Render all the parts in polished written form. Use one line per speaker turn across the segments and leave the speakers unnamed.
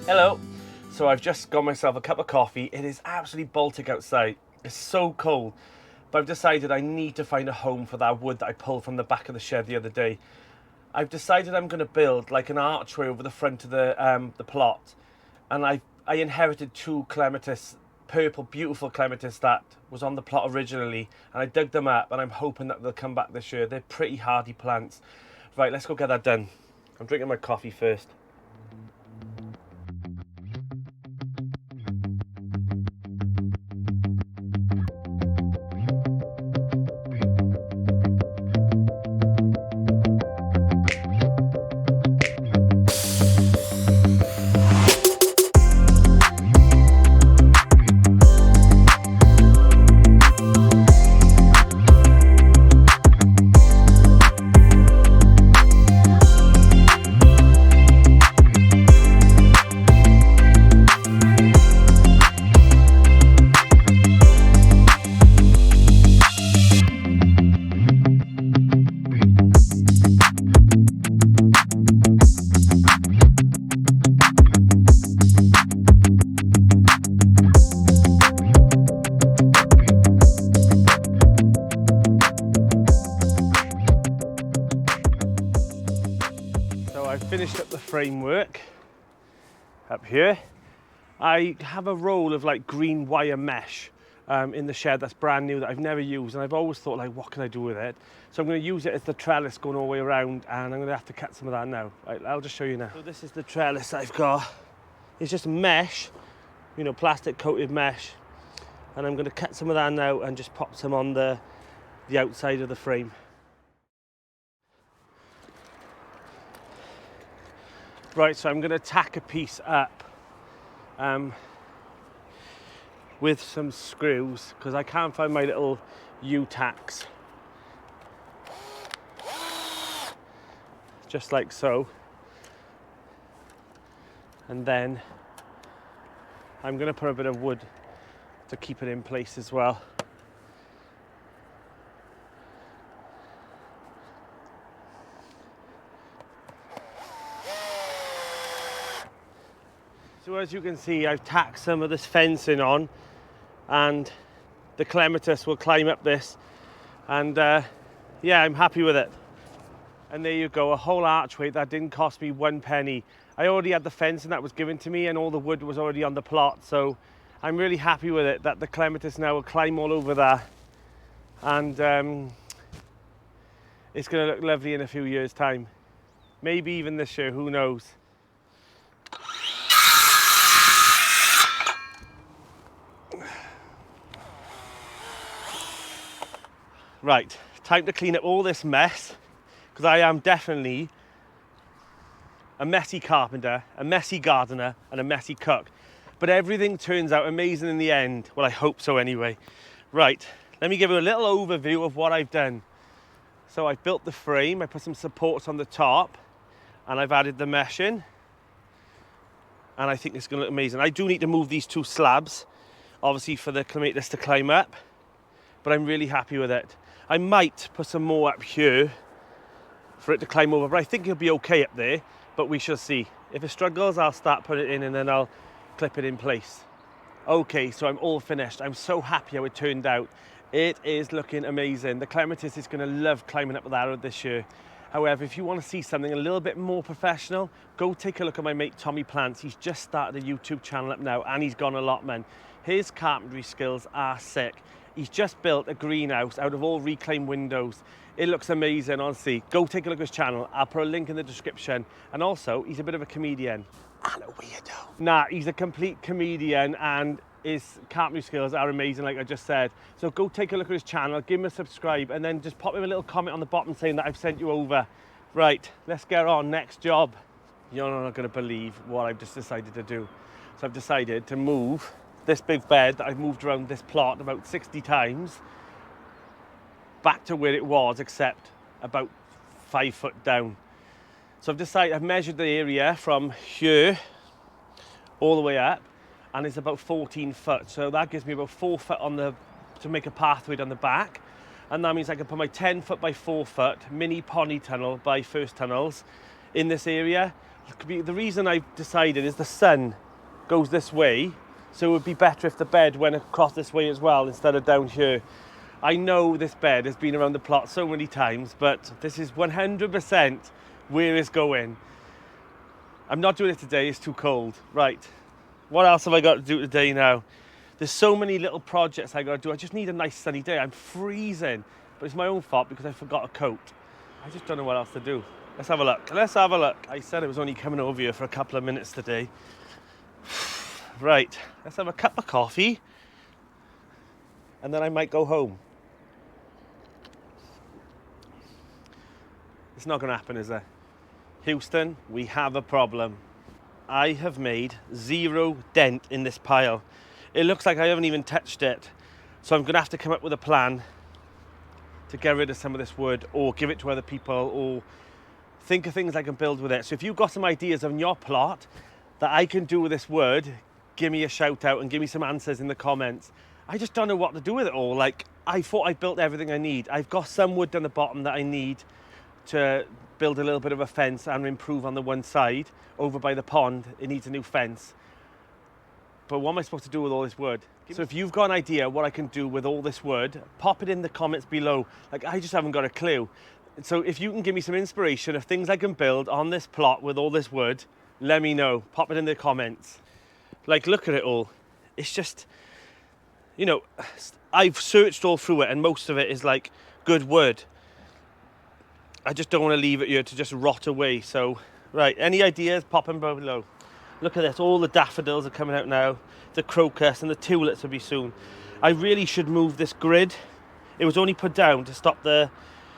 Hello. So I've just got myself a cup of coffee. It is absolutely Baltic outside. It's so cold. But I've decided I need to find a home for that wood that I pulled from the back of the shed the other day. I've decided I'm going to build like an archway over the front of the plot. And I inherited two clematis, purple, beautiful clematis that was on the plot originally. And I dug them up and I'm hoping that they'll come back this year. They're pretty hardy plants. Right, let's go get that done. I'm drinking my coffee first. Finished up the framework up here. I have a roll of like green wire mesh in the shed that's brand new that I've never used, and I've always thought, like, what can I do with it? So I'm going to use it as the trellis going all the way around, and I'm going to have to cut some of that now. Right, I'll just show you now. So this is the trellis I've got. It's just mesh, you know, plastic coated mesh, and I'm going to cut some of that now and just pop some on the outside of the frame. Right, so I'm going to tack a piece up with some screws because I can't find my little U-tacks. Just like so. And then I'm going to put a bit of wood to keep it in place as well. So as you can see, I've tacked some of this fencing on, and the clematis will climb up this, and yeah, I'm happy with it. And there you go, a whole archway that didn't cost me 1 penny. I already had the fencing that was given to me and all the wood was already on the plot, so I'm really happy with it that the clematis now will climb all over that, and it's going to look lovely in a few years' time. Maybe even this year, who knows. Right, time to clean up all this mess, because I am definitely a messy carpenter, a messy gardener, and a messy cook. But everything turns out amazing in the end. Well, I hope so anyway. Right, let me give you a little overview of what I've done. So I've built the frame, I put some supports on the top, and I've added the mesh in. And I think it's going to look amazing. I do need to move these two slabs, obviously for the clematis to climb up, but I'm really happy with it. I might put some more up here for it to climb over, but I think it'll be okay up there, but we shall see. If it struggles, I'll start putting it in and then I'll clip it in place. Okay, so I'm all finished. I'm so happy how it turned out. It is looking amazing. The clematis is going to love climbing up the arrow this year. However, if you want to see something a little bit more professional, go take a look at my mate Tommy Plants. He's just started a YouTube channel up now, and he's gone Allotment. His carpentry skills are sick. He's just built a greenhouse out of all reclaimed windows. It looks amazing, honestly. Go take a look at his channel. I'll put a link in the description. And also, he's a bit of a comedian. And a weirdo. Nah, he's a complete comedian, and his carpentry skills are amazing, like I just said. So go take a look at his channel, give him a subscribe, and then just pop him a little comment on the bottom saying that I've sent you over. Right, let's get on, next job. You're not gonna believe what I've just decided to do. So I've decided to move this big bed that I've moved around this plot about 60 times back to where it was, except about 5 foot down. So I've measured the area from here all the way up, and it's about 14 foot. So that gives me about 4 foot to make a pathway down the back. And that means I can put my 10 foot by 4 foot mini polytunnel by first tunnels in this area. the reason I've decided is the sun goes this way, so it would be better if the bed went across this way as well instead of down here. I know this bed has been around the plot so many times, but this is 100% where it's going. I'm not doing it today, it's too cold. Right, what else have I got to do today now? There's so many little projects I got to do. I just need a nice sunny day. I'm freezing, but it's my own fault because I forgot a coat. I just don't know what else to do. Let's have a look. Let's have a look. I said I was only coming over here for a couple of minutes today. Right, let's have a cup of coffee and then I might go home. It's not going to happen, is it? Houston, we have a problem. I have made 0 dent in this pile. It looks like I haven't even touched it. So I'm going to have to come up with a plan to get rid of some of this wood or give it to other people or think of things I can build with it. So if you've got some ideas on your plot that I can do with this wood, give me a shout out and give me some answers in the comments. I just don't know what to do with it all. Like, I thought I built everything I need. I've got some wood down the bottom that I need to build a little bit of a fence and improve on the one side. Over by the pond, it needs a new fence. But what am I supposed to do with all this wood? So if you've got an idea what I can do with all this wood, pop it in the comments below. Like, I just haven't got a clue. So if you can give me some inspiration of things I can build on this plot with all this wood, let me know. Pop it in the comments. Like, look at it all. It's just, you know, I've searched all through it and most of it is like good wood. I just don't want to leave it here to just rot away. So, right, any ideas, pop them below. Look at this, all the daffodils are coming out now. The crocus and the tulips will be soon. I really should move this grid. It was only put down to stop the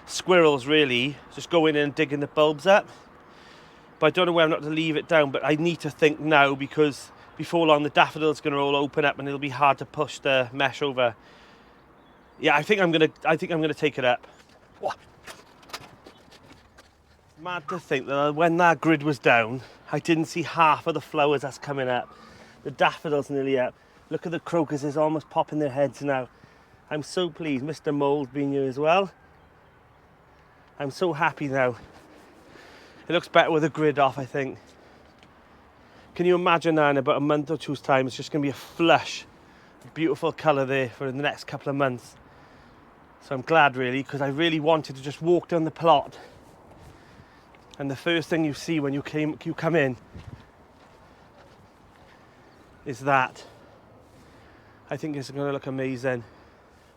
squirrels, really, just going in and digging the bulbs up. But I don't know where I'm not to leave it down, but I need to think now because before long the daffodils are going to all open up and it'll be hard to push the mesh over. Yeah, I think I'm gonna take it up. What? Mad to think that when that grid was down, I didn't see half of the flowers that's coming up. The daffodils nearly up. Look at the crocuses almost popping their heads now. I'm so pleased. Mr. Mole's been here as well. I'm so happy now. It looks better with the grid off, I think. Can you imagine now in about a month or two's time, it's just going to be a flush, beautiful colour there for the next couple of months. So I'm glad really, because I really wanted to just walk down the plot. And the first thing you see when you come in is that. I think it's going to look amazing.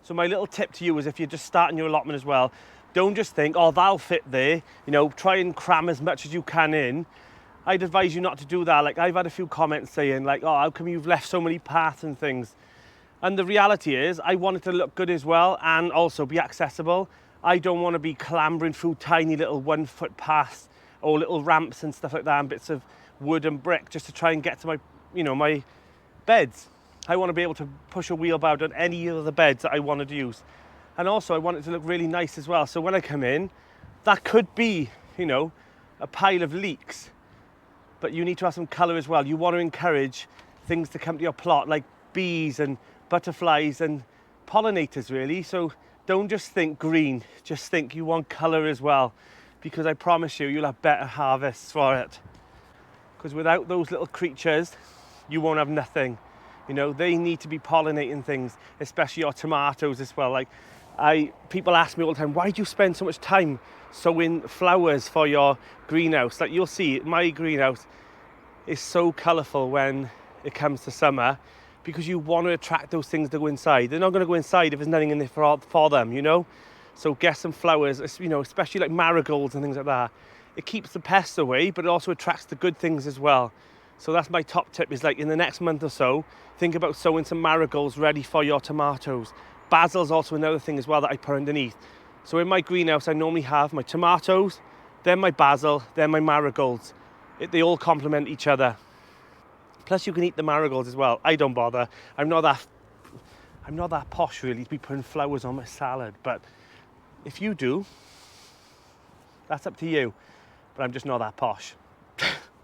So my little tip to you is if you're just starting your allotment as well, don't just think, oh, that'll fit there. You know, try and cram as much as you can in. I'd advise you not to do that. Like, I've had a few comments saying like, oh, how come you've left so many paths and things? And the reality is I want it to look good as well and also be accessible. I don't want to be clambering through tiny little 1 foot paths or little ramps and stuff like that and bits of wood and brick just to try and get to my, you know, my beds. I want to be able to push a wheelbarrow down any of the beds that I wanted to use. And also I want it to look really nice as well. So when I come in, that could be, you know, a pile of leeks, but you need to have some colour as well. You want to encourage things to come to your plot like bees and butterflies and pollinators really. So don't just think green, just think you want colour as well, because I promise you, you'll have better harvests for it. Because without those little creatures, you won't have nothing. You know, they need to be pollinating things, especially your tomatoes as well. Like, people ask me all the time, why do you spend so much time sowing flowers for your greenhouse? Like, you'll see, my greenhouse is so colourful when it comes to summer, because you want to attract those things to go inside. They're not going to go inside if there's nothing in there for them, you know? So get some flowers, you know, especially like marigolds and things like that. It keeps the pests away, but it also attracts the good things as well. So that's my top tip, is like in the next month or so, think about sowing some marigolds ready for your tomatoes. Basil's also another thing as well that I put underneath. So in my greenhouse, I normally have my tomatoes, then my basil, then my marigolds. They all complement each other. Plus you can eat the marigolds as well. I don't bother. I'm not that posh really to be putting flowers on my salad, but if you do, that's up to you. But I'm just not that posh.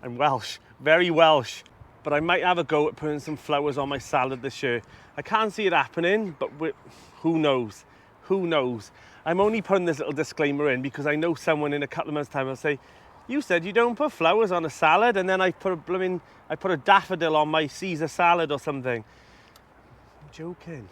I'm Welsh, very Welsh. But I might have a go at putting some flowers on my salad this year. I can't see it happening, but who knows? Who knows? I'm only putting this little disclaimer in because I know someone in a couple of months' time will say, You said you don't put flowers on a salad, and then I put a daffodil on my Caesar salad or something. I'm joking.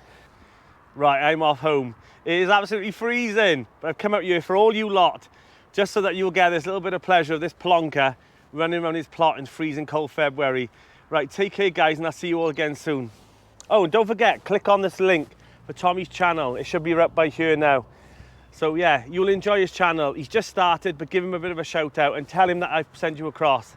Right, I'm off home. It is absolutely freezing, but I've come out here for all you lot, just so that you'll get this little bit of pleasure of this plonker running around his plot in freezing cold February. Right, take care guys, and I'll see you all again soon. Oh, and don't forget, click on this link for Tommy's channel. It should be up by here now. So yeah, you'll enjoy his channel. He's just started, but give him a bit of a shout out and tell him that I've sent you across.